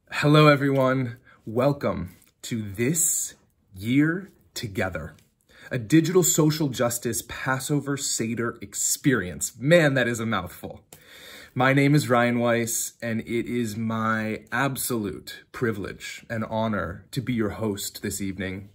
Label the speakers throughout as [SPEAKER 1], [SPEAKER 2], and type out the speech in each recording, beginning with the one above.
[SPEAKER 1] Hello, everyone. Welcome to This Year Together, a digital social justice Passover Seder experience. Man, that is a mouthful. My name is Ryan Weiss, and it is my absolute privilege and honor to be your host this evening.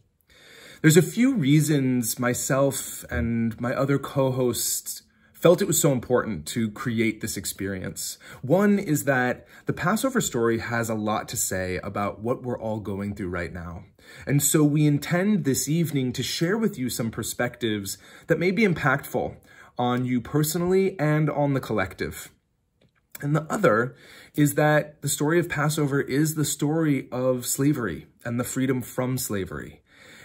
[SPEAKER 1] There's a few reasons myself and my other co-hosts felt it was so important to create this experience. One is that the Passover story has a lot to say about what we're all going through right now. And so we intend this evening to share with you some perspectives that may be impactful on you personally and on the collective. And the other is that the story of Passover is the story of slavery and the freedom from slavery.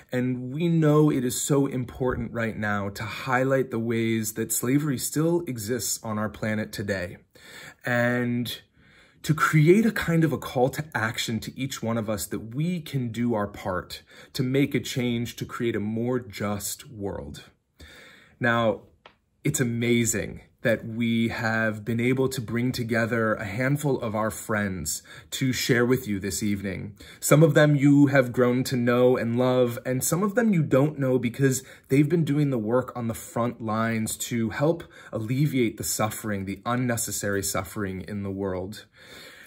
[SPEAKER 1] And we know it is so important right now to highlight the ways that slavery still exists on our planet today, and to create a kind of a call to action to each one of us that we can do our part to make a change to create a more just world. Now, it's amazing that we have been able to bring together a handful of our friends to share with you this evening. Some of them you have grown to know and love, and some of them you don't know because they've been doing the work on the front lines to help alleviate the suffering, the unnecessary suffering in the world.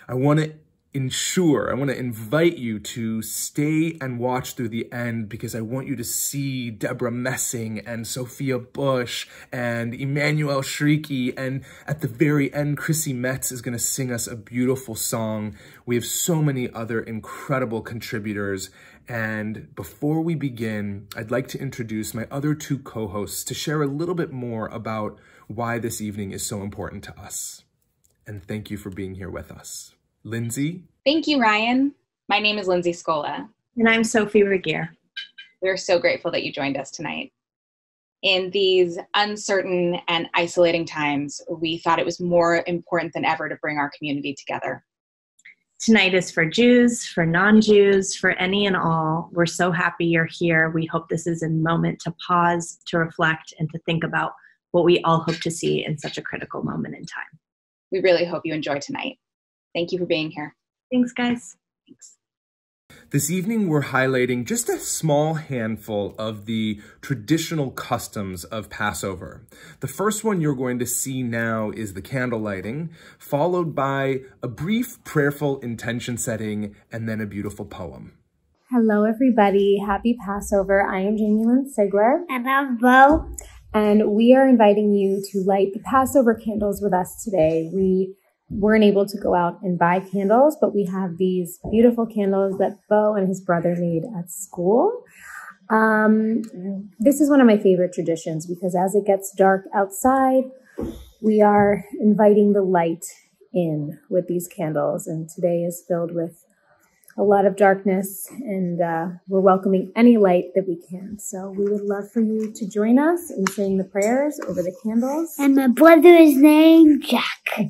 [SPEAKER 1] I want to invite you to stay and watch through the end, because I want you to see Debra Messing and Sophia Bush and Emmanuel Shrieky, and at the very end, Chrissy Metz is going to sing us a beautiful song. We have so many other incredible contributors. And before we begin, I'd like to introduce my other two co-hosts to share a little bit more about why this evening is so important to us. And thank you for being here with us. Lindsay?
[SPEAKER 2] Thank you, Ryan. My name is Lindsay Scola.
[SPEAKER 3] And I'm Sophie Regier.
[SPEAKER 2] We're so grateful that you joined us tonight. In these uncertain and isolating times, we thought it was more important than ever to bring our community together.
[SPEAKER 3] Tonight is for Jews, for non-Jews, for any and all. We're so happy you're here. We hope this is a moment to pause, to reflect, and to think about what we all hope to see in such a critical moment in time.
[SPEAKER 2] We really hope you enjoy tonight. Thank you for being here.
[SPEAKER 3] Thanks, guys.
[SPEAKER 2] Thanks.
[SPEAKER 1] This evening, we're highlighting just a small handful of the traditional customs of Passover. The first one you're going to see now is the candle lighting, followed by a brief prayerful intention setting, and then a beautiful poem.
[SPEAKER 4] Hello, everybody. Happy Passover. I am Jamie Lynn Sigler.
[SPEAKER 5] And I'm Bo.
[SPEAKER 4] And we are inviting you to light the Passover candles with us today. We weren't able to go out and buy candles, but we have these beautiful candles that Bo and his brother made at school. This is one of my favorite traditions because as it gets dark outside, we are inviting the light in with these candles. And today is filled with a lot of darkness, and we're welcoming any light that we can. So we would love for you to join us in saying the prayers over the candles.
[SPEAKER 5] And my brother is named Jack.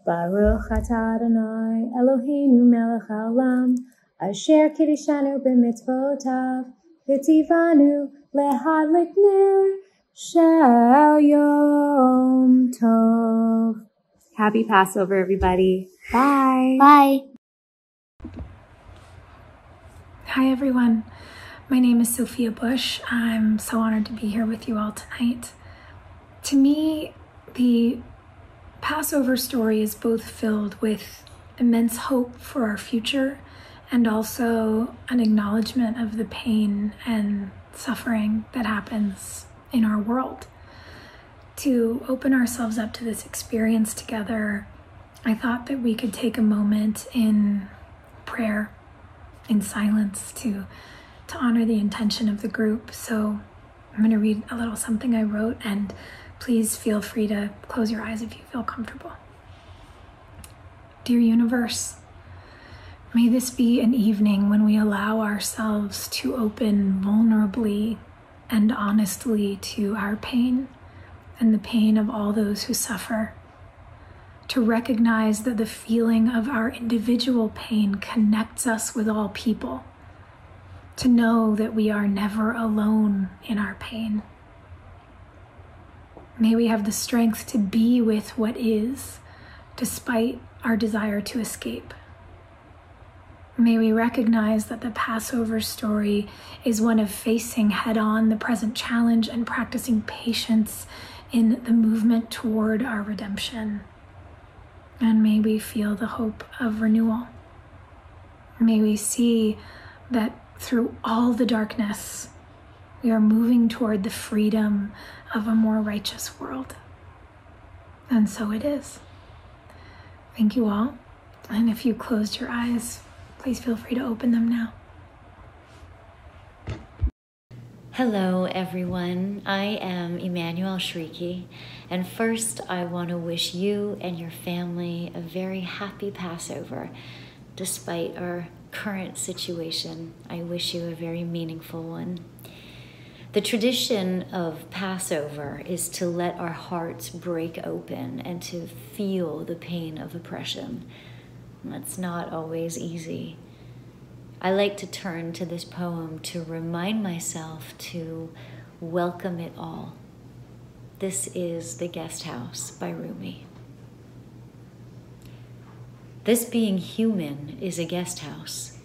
[SPEAKER 4] Baruch atah Adonai Eloheinu melech haolam asher kiddushanu b'mitzvotav v'tzivanu lehadlik ner shel yom tov. Happy Passover, everybody. Bye.
[SPEAKER 5] Bye.
[SPEAKER 6] Hi, everyone. My name is Sophia Bush. I'm so honored to be here with you all tonight. To me, the Passover story is both filled with immense hope for our future and also an acknowledgement of the pain and suffering that happens in our world. To open ourselves up to this experience together, I thought that we could take a moment in prayer, in silence, to honor the intention of the group. So I'm going to read a little something I wrote, and please feel free to close your eyes if you feel comfortable. Dear universe, may this be an evening when we allow ourselves to open vulnerably and honestly to our pain and the pain of all those who suffer, to recognize that the feeling of our individual pain connects us with all people, to know that we are never alone in our pain. May we have the strength to be with what is, despite our desire to escape. May we recognize that the Passover story is one of facing head-on the present challenge and practicing patience in the movement toward our redemption. And may we feel the hope of renewal. May we see that through all the darkness, we are moving toward the freedom of a more righteous world. And so it is. Thank you all. And if you closed your eyes, please feel free to open them now.
[SPEAKER 7] Hello, everyone. I am Emmanuel Shrieky, and first I want to wish you and your family a very happy Passover. Despite our current situation, I wish you a very meaningful one. The tradition of Passover is to let our hearts break open and to feel the pain of oppression. That's not always easy. I like to turn to this poem to remind myself to welcome it all. This is The Guest House by Rumi. This being human is a guest house.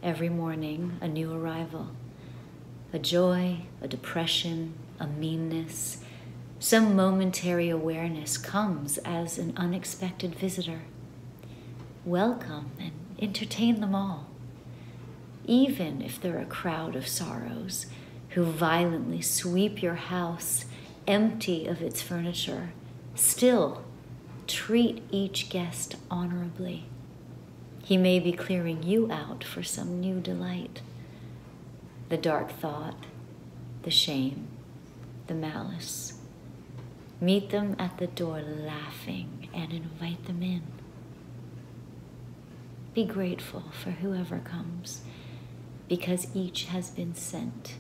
[SPEAKER 7] Every morning, a new arrival. A joy, a depression, a meanness. Some momentary awareness comes as an unexpected visitor. Welcome and entertain them all. Even if they're a crowd of sorrows who violently sweep your house empty of its furniture, still treat each guest honorably. He may be clearing you out for some new delight. The dark thought, the shame, the malice. Meet them at the door laughing and invite them in. Be grateful for whoever comes, because each has been sent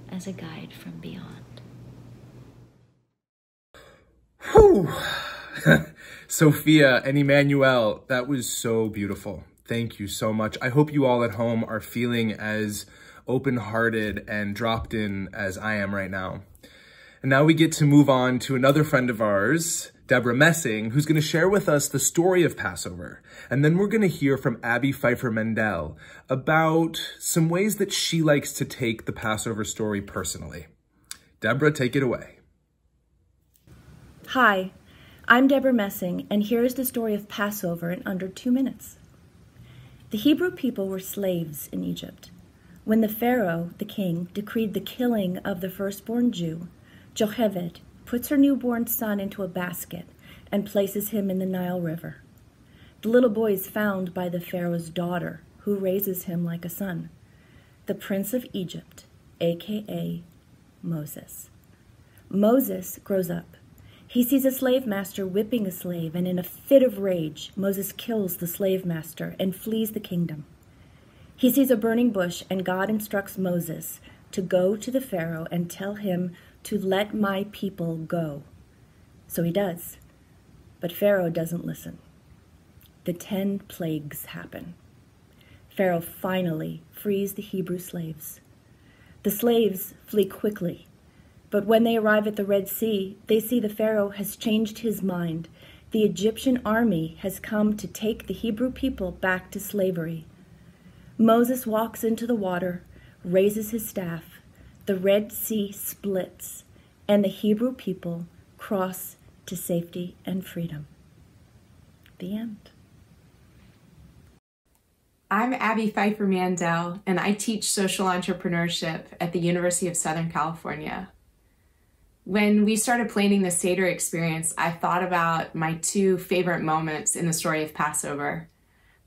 [SPEAKER 7] as a guide from beyond.
[SPEAKER 1] Whew. Sophia and Emmanuel, that was so beautiful. Thank you so much. I hope you all at home are feeling as open-hearted and dropped in as I am right now. And now we get to move on to another friend of ours, Debra Messing, who's going to share with us the story of Passover. And then we're going to hear from Abby Pfeiffer-Mendel about some ways that she likes to take the Passover story personally. Debra, take it away.
[SPEAKER 8] Hi, I'm Debra Messing, and here is the story of Passover in under 2 minutes. The Hebrew people were slaves in Egypt. When the Pharaoh, the king, decreed the killing of the firstborn Jew, Jochebed puts her newborn son into a basket and places him in the Nile River. The little boy is found by the Pharaoh's daughter, who raises him like a son, the Prince of Egypt, a.k.a. Moses. Moses grows up. He sees a slave master whipping a slave, and in a fit of rage, Moses kills the slave master and flees the kingdom. He sees a burning bush, and God instructs Moses to go to the Pharaoh and tell him to let my people go. So he does, but Pharaoh doesn't listen. The 10 plagues happen. Pharaoh finally frees the Hebrew slaves. The slaves flee quickly, but when they arrive at the Red Sea, they see the Pharaoh has changed his mind. The Egyptian army has come to take the Hebrew people back to slavery. Moses walks into the water, raises his staff, the Red Sea splits, and the Hebrew people cross to safety and freedom. The end.
[SPEAKER 9] I'm Abby Pfeiffer-Mendel, and I teach social entrepreneurship at the University of Southern California. When we started planning the Seder experience, I thought about my 2 favorite moments in the story of Passover.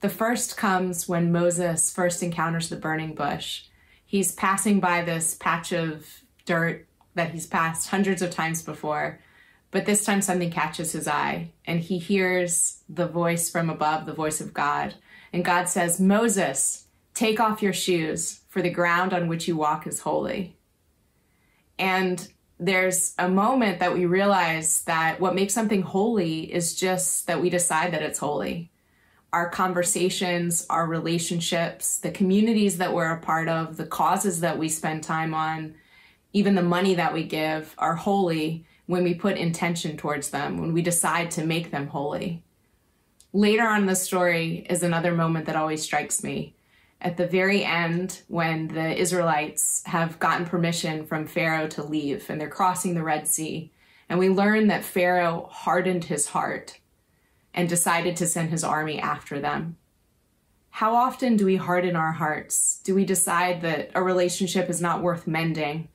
[SPEAKER 9] The first comes when Moses first encounters the burning bush. He's passing by this patch of dirt that he's passed hundreds of times before, but this time something catches his eye, and he hears the voice from above, the voice of God. And God says, "Moses, take off your shoes, for the ground on which you walk is holy." And there's a moment that we realize that what makes something holy is just that we decide that it's holy. Our conversations, our relationships, the communities that we're a part of, the causes that we spend time on, even the money that we give are holy when we put intention towards them, when we decide to make them holy. Later on in the story is another moment that always strikes me. At the very end, when the Israelites have gotten permission from Pharaoh to leave and they're crossing the Red Sea, and we learn that Pharaoh hardened his heart and decided to send his army after them. How often do we harden our hearts? Do we decide that a relationship is not worth mending,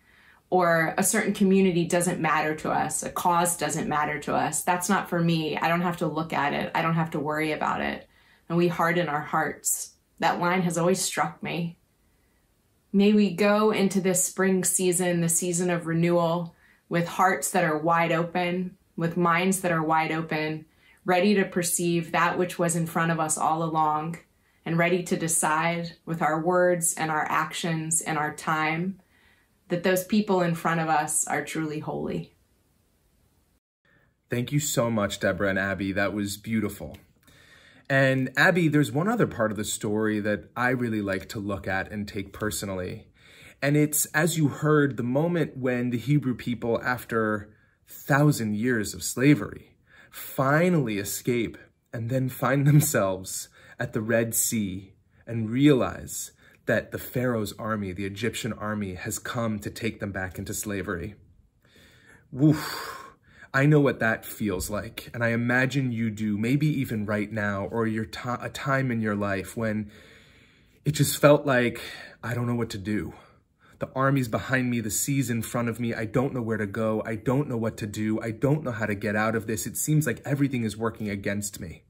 [SPEAKER 9] or a certain community doesn't matter to us, a cause doesn't matter to us? That's not for me. I don't have to look at it. I don't have to worry about it. And we harden our hearts. That line has always struck me. May we go into this spring season, the season of renewal, with hearts that are wide open, with minds that are wide open, ready to perceive that which was in front of us all along, and ready to decide with our words and our actions and our time that those people in front of us are truly holy.
[SPEAKER 1] Thank you so much, Debra and Abby. That was beautiful. And Abby, there's one other part of the story that I really like to look at and take personally. And it's, as you heard, the moment when the Hebrew people, after 1,000 years of slavery, finally escape and then find themselves at the Red Sea and realize that the Pharaoh's army, the Egyptian army, has come to take them back into slavery. Woof. I know what that feels like, and I imagine you do, maybe even right now, or a time in your life when it just felt like, I don't know what to do. The army's behind me, the sea's in front of me, I don't know where to go, I don't know what to do, I don't know how to get out of this, it seems like everything is working against me.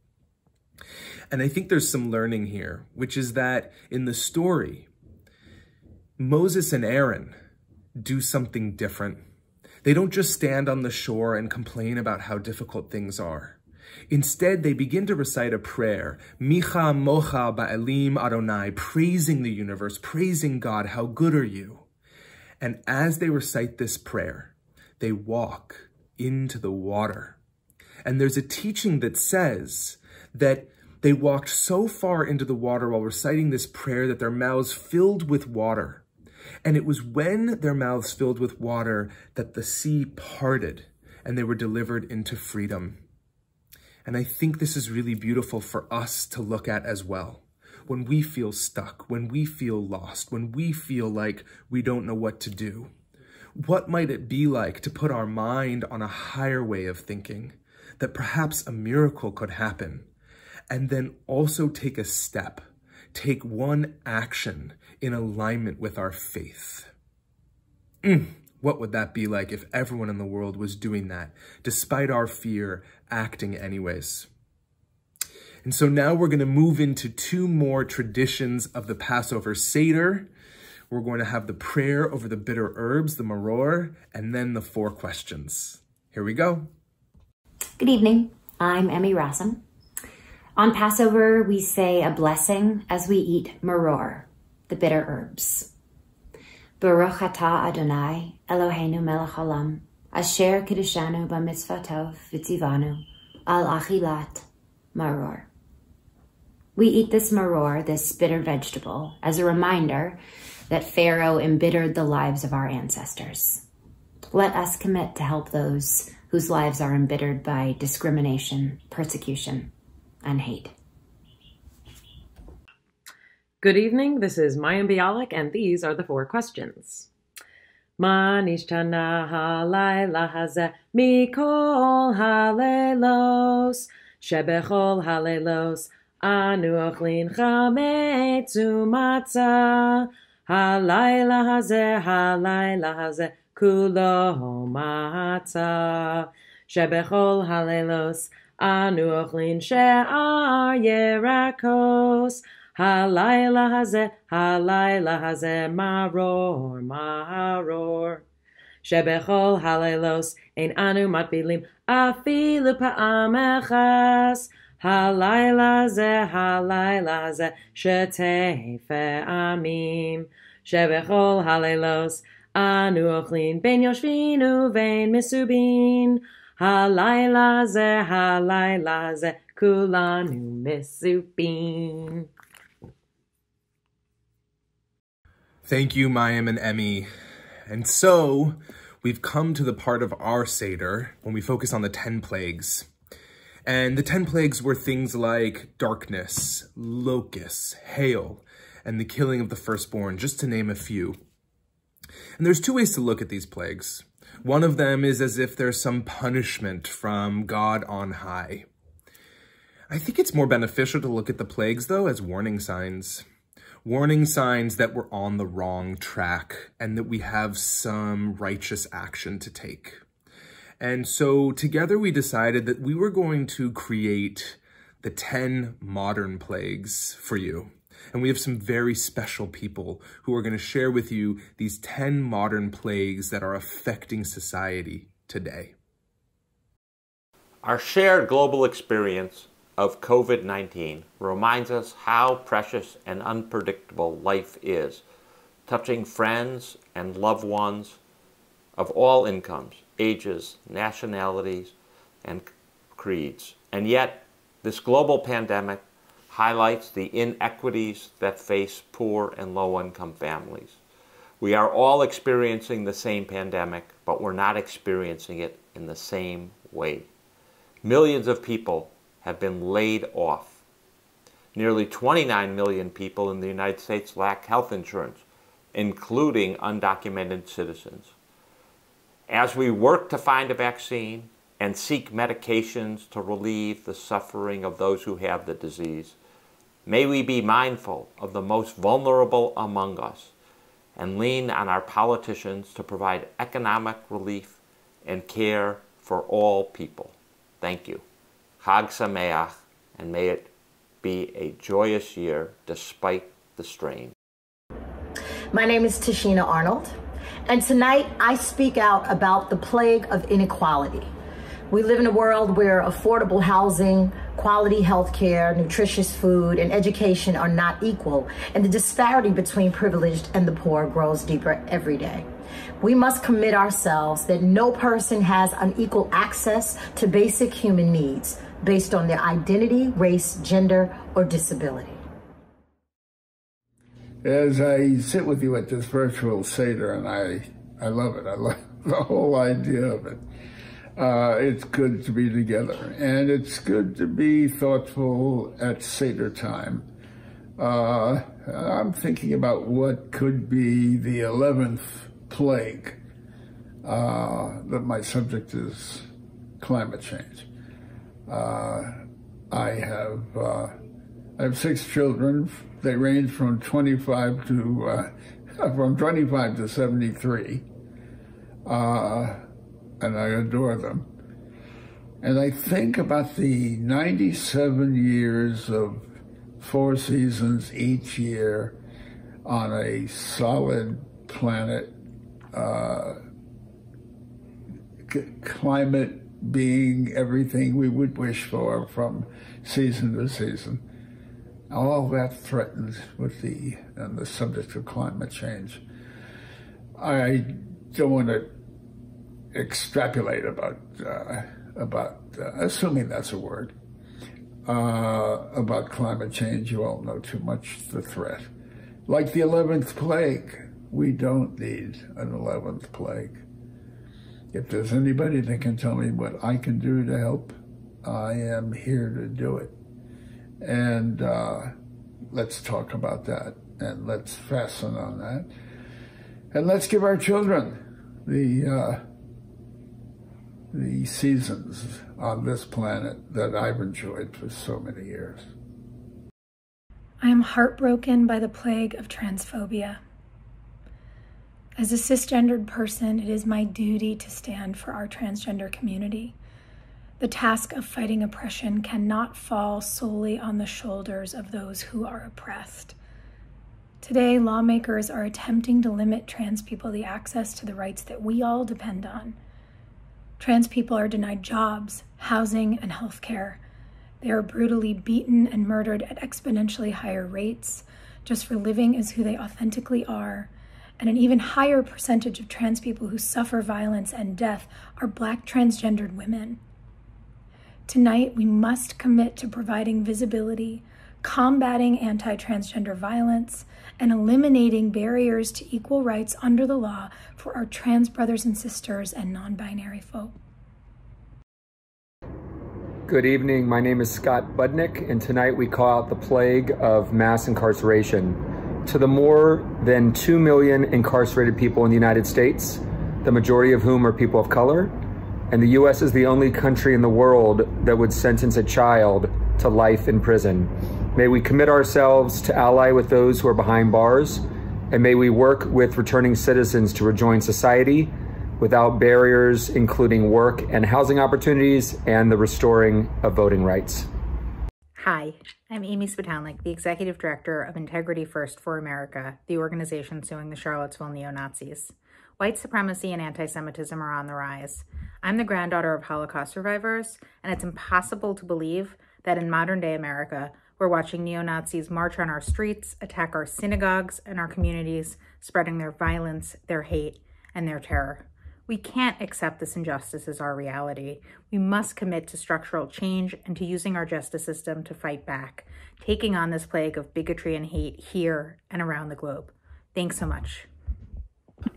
[SPEAKER 1] And I think there's some learning here, which is that in the story, Moses and Aaron do something different. They don't just stand on the shore and complain about how difficult things are. Instead, they begin to recite a prayer, Micha Mocha Ba'elim Adonai, praising the universe, praising God, how good are you? And as they recite this prayer, they walk into the water. And there's a teaching that says that they walked so far into the water while reciting this prayer that their mouths filled with water. And it was when their mouths filled with water that the sea parted and they were delivered into freedom. And I think this is really beautiful for us to look at as well. When we feel stuck, when we feel lost, when we feel like we don't know what to do, what might it be like to put our mind on a higher way of thinking, that perhaps a miracle could happen, and then also take a step, take one action in alignment with our faith. What would that be like if everyone in the world was doing that, despite our fear, acting anyways? And so now we're going to move into two more traditions of the Passover Seder. We're going to have the prayer over the bitter herbs, the maror, and then the 4 questions. Here we go.
[SPEAKER 10] Good evening. I'm Emmy Rassam. On Passover, we say a blessing as we eat maror, the bitter herbs. Baruch atah Adonai, Eloheinu melech haolam, asher kiddushanu b'mitzvotov v'tzivanu al achilat maror. We eat this maror, this bitter vegetable, as a reminder that Pharaoh embittered the lives of our ancestors. Let us commit to help those whose lives are embittered by discrimination, persecution, and hate.
[SPEAKER 11] Good evening, this is Mayim Bialik, and these are the 4 questions. Ma nishtana halayla hazeh mikol halelos, shebechol halelos, anu ochlin chametz umatzah, halayla hazeh, kulo matzah, shebechol halelos, anu ochlin she'ar yerakos, halayla hazeh, maror. Shebechol halelos, ein anu matbilim, afilu pa'am echas, halayla hazeh, shetei fe'amim. Shebechol halelos, anu ochlin, ben yoshvinu vein misubin, halayla zeh, kulanu misubin.
[SPEAKER 1] Thank you, Mayim and Emmy. And so we've come to the part of our Seder when we focus on the 10 plagues. And the 10 plagues were things like darkness, locusts, hail, and the killing of the firstborn, just to name a few. And there's two ways to look at these plagues. One of them is as if there's some punishment from God on high. I think it's more beneficial to look at the plagues, though, as warning signs. Warning signs that we're on the wrong track and that we have some righteous action to take. And so together we decided that we were going to create the 10 modern plagues for you. And we have some very special people who are going to share with you these 10 modern plagues that are affecting society today.
[SPEAKER 12] Our shared global experience of COVID-19 reminds us how precious and unpredictable life is, touching friends and loved ones of all incomes, ages, nationalities, and creeds. And yet, this global pandemic highlights the inequities that face poor and low-income families. We are all experiencing the same pandemic, but we're not experiencing it in the same way. Millions of people have been laid off. Nearly 29 million people in the United States lack health insurance, including undocumented citizens. As we work to find a vaccine and seek medications to relieve the suffering of those who have the disease, may we be mindful of the most vulnerable among us and lean on our politicians to provide economic relief and care for all people. Thank you. Chag Sameach, and may it be a joyous year despite the strain.
[SPEAKER 13] My name is Tashina Arnold, and tonight I speak out about the plague of inequality. We live in a world where affordable housing, quality health care, nutritious food, and education are not equal, and the disparity between privileged and the poor grows deeper every day. We must commit ourselves that no person has unequal access to basic human needs based on their identity, race, gender, or disability.
[SPEAKER 14] As I sit with you at this virtual Seder, and I love it. I love the whole idea of it. It's good to be together, and it's good to be thoughtful at Seder time. I'm thinking about what could be the 11th plague, that my subject is climate change. I have 6 children. They range from 25 to 73, and I adore them. And I think about the 97 years of 4 seasons each year on a solid planet, climate being everything we would wish for from season to season. All that threatens with the subject of climate change. I don't want to extrapolate about assuming that's a word, about climate change. You all know too much the threat. Like the 11th plague, we don't need an 11th plague. If there's anybody that can tell me what I can do to help, I am here to do it. And let's talk about that, and let's fasten on that. And let's give our children the seasons on this planet that I've enjoyed for so many years.
[SPEAKER 6] I am heartbroken by the plague of transphobia. As a cisgendered person, it is my duty to stand for our transgender community. The task of fighting oppression cannot fall solely on the shoulders of those who are oppressed. Today, lawmakers are attempting to limit trans people the access to the rights that we all depend on. Trans people are denied jobs, housing, and health care. They are brutally beaten and murdered at exponentially higher rates just for living as who they authentically are. And an even higher percentage of trans people who suffer violence and death are Black transgendered women. Tonight, we must commit to providing visibility combating anti-transgender violence, and eliminating barriers to equal rights under the law for our trans brothers and sisters and non-binary folk.
[SPEAKER 15] Good evening, my name is Scott Budnick, and tonight we call out the plague of mass incarceration. To the more than 2 million incarcerated people in the United States, the majority of whom are people of color, and the U.S. is the only country in the world that would sentence a child to life in prison. May we commit ourselves to ally with those who are behind bars, and may we work with returning citizens to rejoin society without barriers, including work and housing opportunities and the restoring of voting rights.
[SPEAKER 16] Hi, I'm Amy Spitalnik, the Executive Director of Integrity First for America, the organization suing the Charlottesville neo-Nazis. White supremacy and anti-Semitism are on the rise. I'm the granddaughter of Holocaust survivors, and it's impossible to believe that in modern-day America, we're watching neo-Nazis march on our streets, attack our synagogues and our communities, spreading their violence, their hate, and their terror. We can't accept this injustice as our reality. We must commit to structural change and to using our justice system to fight back, taking on this plague of bigotry and hate here and around the globe. Thanks so much.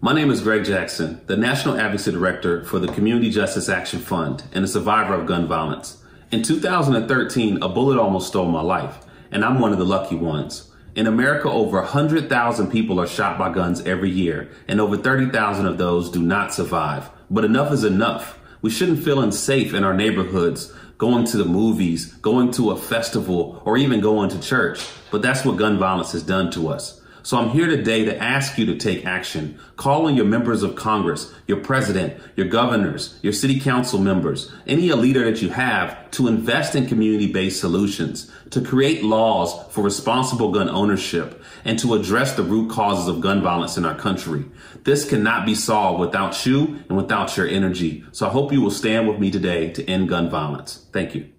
[SPEAKER 17] My name is Greg Jackson, the National Advocacy Director for the Community Justice Action Fund and a survivor of gun violence. In 2013, a bullet almost stole my life, and I'm one of the lucky ones. In America, over 100,000 people are shot by guns every year, and over 30,000 of those do not survive. But enough is enough. We shouldn't feel unsafe in our neighborhoods, going to the movies, going to a festival, or even going to church. But that's what gun violence has done to us. So I'm here today to ask you to take action. Call on your members of Congress, your president, your governors, your city council members, any leader that you have to invest in community-based solutions, to create laws for responsible gun ownership, and to address the root causes of gun violence in our country. This cannot be solved without you and without your energy. So I hope you will stand with me today to end gun violence. Thank you.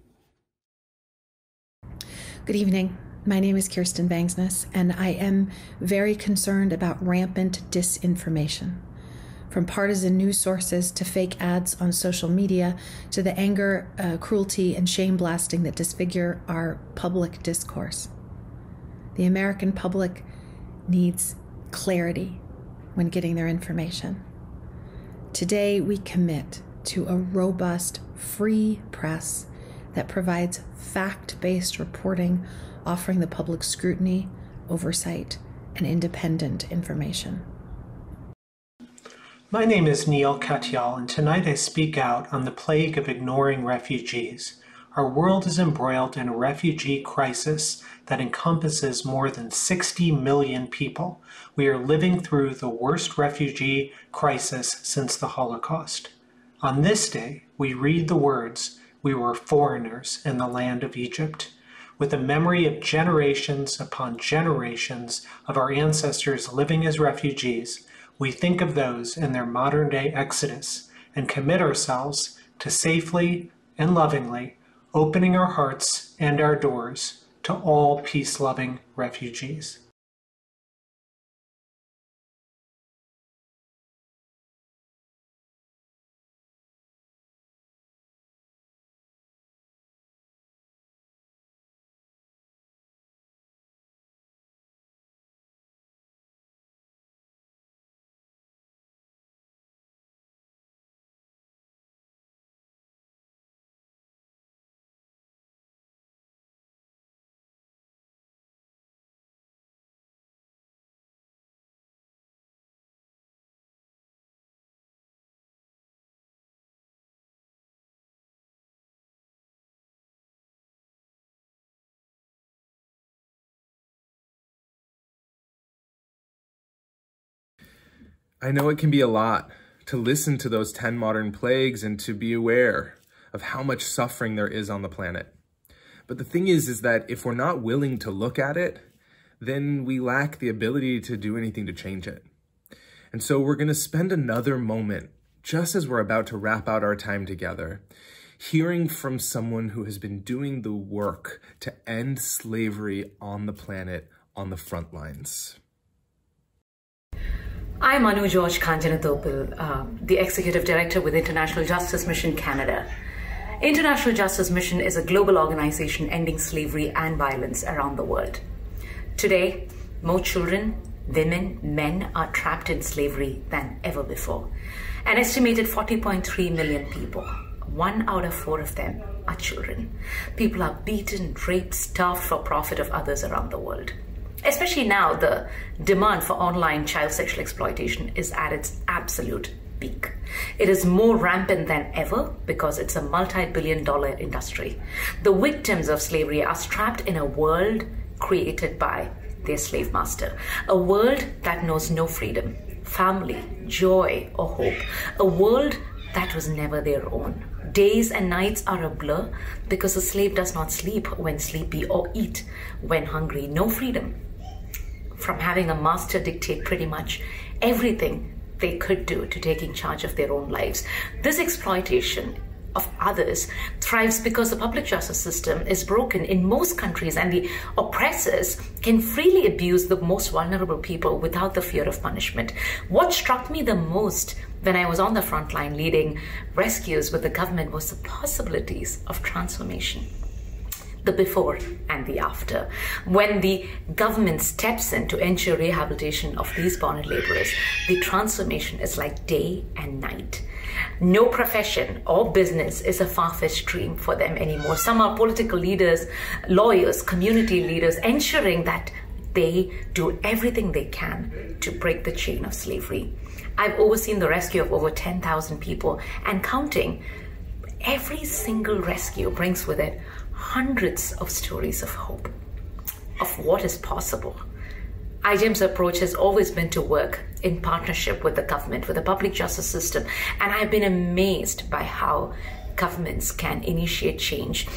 [SPEAKER 18] Good evening. My name is Kirsten Bangsness, and I am very concerned about rampant disinformation. From partisan news sources to fake ads on social media to the anger, cruelty, and shame blasting that disfigure our public discourse. The American public needs clarity when getting their information. Today, we commit to a robust, free press that provides fact-based reporting, offering the public scrutiny, oversight, and independent information.
[SPEAKER 19] My name is Neil Katyal, and tonight I speak out on the plague of ignoring refugees. Our world is embroiled in a refugee crisis that encompasses more than 60 million people. We are living through the worst refugee crisis since the Holocaust. On this day, we read the words, "We were foreigners in the land of Egypt." With the memory of generations upon generations of our ancestors living as refugees, we think of those in their modern-day exodus and commit ourselves to safely and lovingly opening our hearts and our doors to all peace-loving refugees.
[SPEAKER 1] I know it can be a lot to listen to those 10 modern plagues and to be aware of how much suffering there is on the planet. But the thing is that if we're not willing to look at it, then we lack the ability to do anything to change it. And so we're going to spend another moment, just as we're about to wrap out our time together, hearing from someone who has been doing the work to end slavery on the planet on the front lines.
[SPEAKER 20] I'm Anu George Kanjanatopil, the Executive Director with International Justice Mission Canada. International Justice Mission is a global organization ending slavery and violence around the world. Today, more children, women, men are trapped in slavery than ever before. An estimated 40.3 million people, 1 out of 4 of them are children. People are beaten, raped, starved for profit of others around the world. Especially now, the demand for online child sexual exploitation is at its absolute peak. It is more rampant than ever because it's a multi-billion-dollar industry. The victims of slavery are trapped in a world created by their slave master, a world that knows no freedom, family, joy, or hope, a world that was never their own. Days and nights are a blur because a slave does not sleep when sleepy or eat when hungry. No freedom from having a master dictate pretty much everything they could do to taking charge of their own lives. This exploitation of others thrives because the public justice system is broken in most countries, and the oppressors can freely abuse the most vulnerable people without the fear of punishment. What struck me the most when I was on the front line leading rescues with the government was the possibilities of transformation. The before and the after. When the government steps in to ensure rehabilitation of these bonded laborers, the transformation is like day and night. No profession or business is a far-fetched dream for them anymore. Some are political leaders, lawyers, community leaders, ensuring that they do everything they can to break the chain of slavery. I've overseen the rescue of over 10,000 people and counting. Every single rescue brings with it hundreds of stories of hope, of what is possible. IJM's approach has always been to work in partnership with the government, with the public justice system, and I've been amazed by how governments can initiate change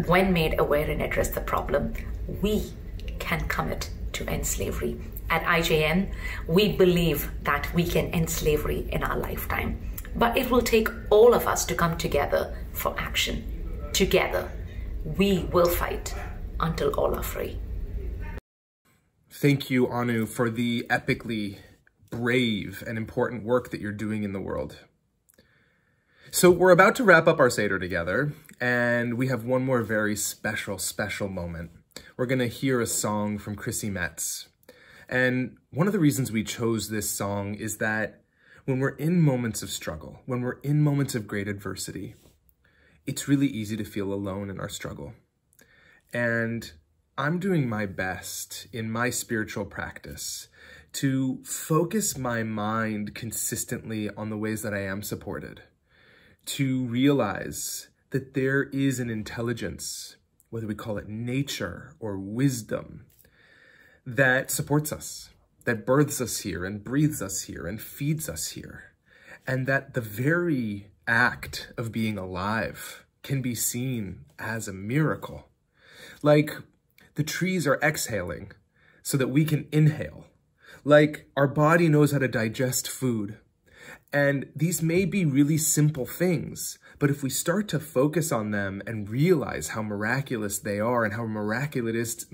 [SPEAKER 20] when made aware and address the problem. We can commit to end slavery. At IJM, we believe that we can end slavery in our lifetime, but it will take all of us to come together for action. Together, we will fight until all are free.
[SPEAKER 1] Thank you, Anu, for the epically brave and important work that you're doing in the world. So we're about to wrap up our Seder together, and we have one more very special moment. We're going to hear a song from Chrissy Metz. And one of the reasons we chose this song is that when we're in moments of struggle, when we're in moments of great adversity, it's really easy to feel alone in our struggle. And I'm doing my best in my spiritual practice to focus my mind consistently on the ways that I am supported, to realize that there is an intelligence, whether we call it nature or wisdom, that supports us, that births us here and breathes us here and feeds us here, and that the very act of being alive can be seen as a miracle. Like the trees are exhaling so that we can inhale. Like our body knows how to digest food. And these may be really simple things, but if we start to focus on them and realize how miraculous they are and how miraculous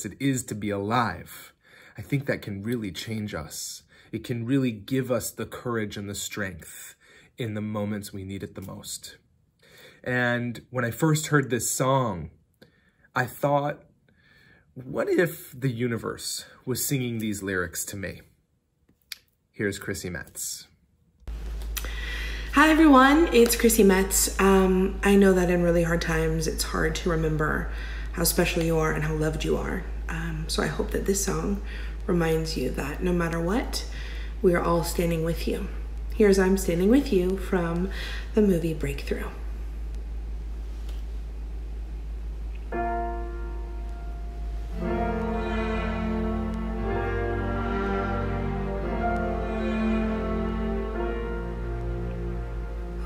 [SPEAKER 1] it is to be alive, I think that can really change us. It can really give us the courage and the strength in the moments we need it the most. And when I first heard this song, I thought, what if the universe was singing these lyrics to me? Here's Chrissy Metz.
[SPEAKER 21] Hi everyone, it's Chrissy Metz. I know that in really hard times, it's hard to remember how special you are and how loved you are. So I hope that this song reminds you that no matter what, we are all standing with you. Here's I'm Standing With You from the movie Breakthrough.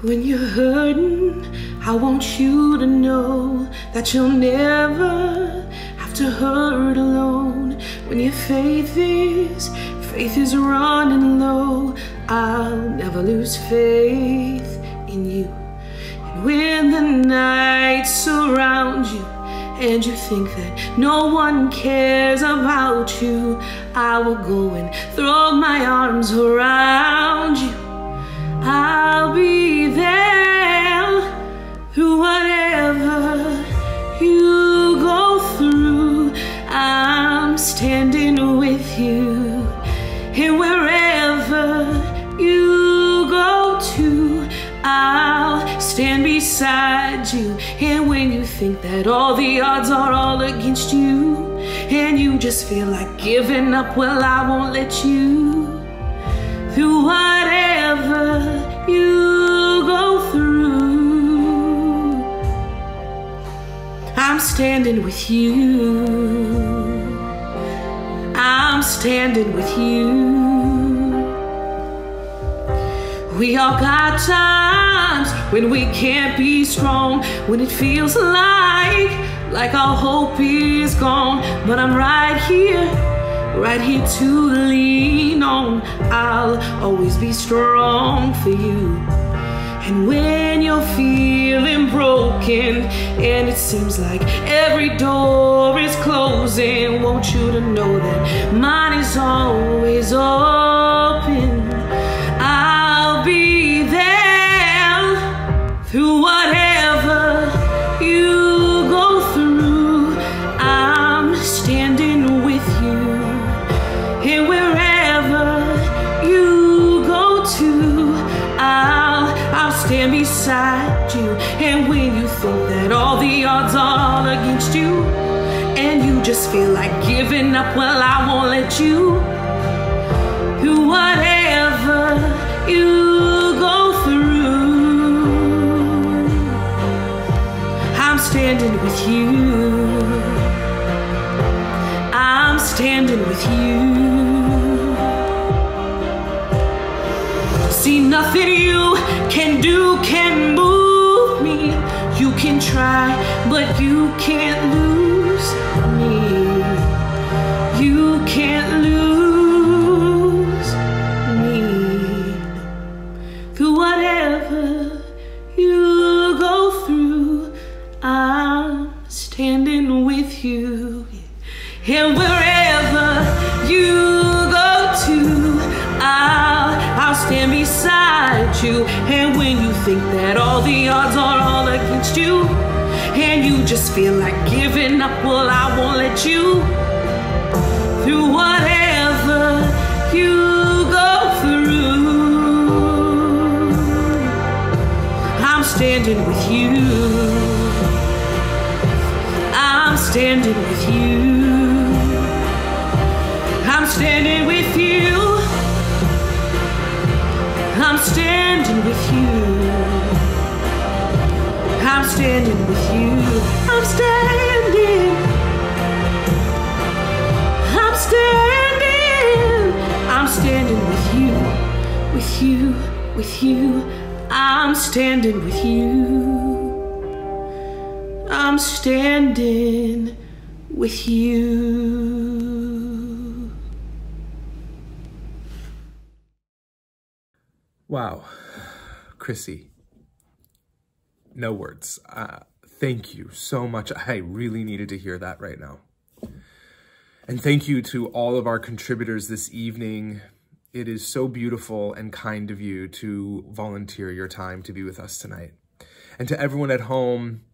[SPEAKER 21] When you're hurting, I want you to know that you'll never have to hurt alone. When your faith is running low, I'll never lose faith in you. And when the nights surround you and you think that no one cares about you, I will go and throw my arms around you. I'll be there stand beside you. And when you think that all the odds are all against you, and you just feel like giving up, well, I won't let you. Through whatever you go through, I'm standing with you. I'm standing with you. We all got times when we can't be strong, when it feels like our hope is gone. But I'm right here to lean on. I'll always be strong for you. And when you're feeling broken and it seems like every door is closing, want you to know that mine is always open. I'll be there through whatever you go through. I'm standing with you. And wherever you go to, I'll stand beside you. And when you think that all the odds are all against you, and you just feel like giving up, well, I won't let you. Through whatever you go through, I'm standing with you. I'm standing with you. See, nothing you can do can move me. You can try, but you can't lose me. You can't lose me. Through whatever you go through, I'm standing with you. And wherever you go to, I'll stand beside you. And when you think that all the odds are all against you, and you just feel like giving up, well, I won't let you. Through whatever you go through, I'm standing with you. I'm standing with you. I'm standing with you. I'm standing with you. I'm standing with you. I'm standing. I'm standing. I'm standing with you. With you. With you. I'm standing with you. I'm standing with you.
[SPEAKER 1] Wow, Chrissy, no words. Thank you so much. I really needed to hear that right now. And thank you to all of our contributors this evening. It is so beautiful and kind of you to volunteer your time to be with us tonight. And to everyone at home,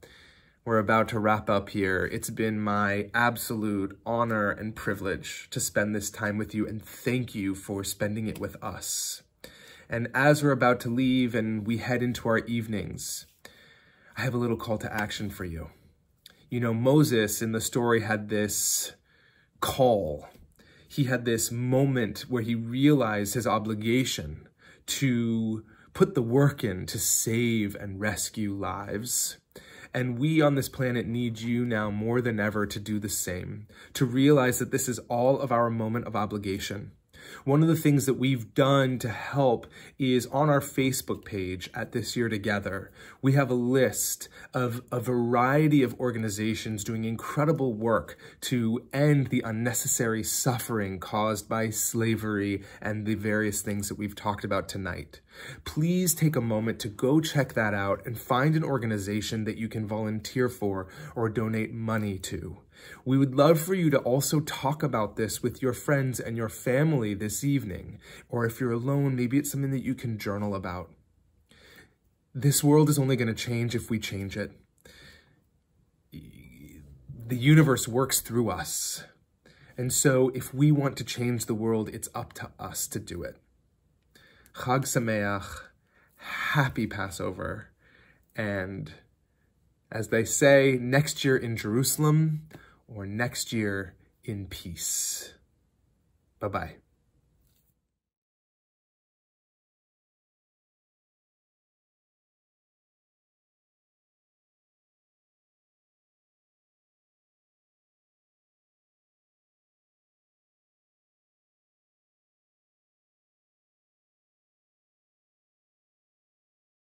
[SPEAKER 1] we're about to wrap up here. It's been my absolute honor and privilege to spend this time with you, and thank you for spending it with us. And as we're about to leave and we head into our evenings, I have a little call to action for you. You know, Moses in the story had this call. He had this moment where he realized his obligation to put the work in to save and rescue lives. And we on this planet need you now more than ever to do the same, to realize that this is all of our moment of obligation. One of the things that we've done to help is on our Facebook page at This Year Together, we have a list of a variety of organizations doing incredible work to end the unnecessary suffering caused by slavery and the various things that we've talked about tonight. Please take a moment to go check that out and find an organization that you can volunteer for or donate money to. We would love for you to also talk about this with your friends and your family this evening. Or if you're alone, maybe it's something that you can journal about. This world is only going to change if we change it. The universe works through us. And so if we want to change the world, it's up to us to do it. Chag Sameach, happy Passover, And as they say, next year in Jerusalem or next year in peace. Bye-bye.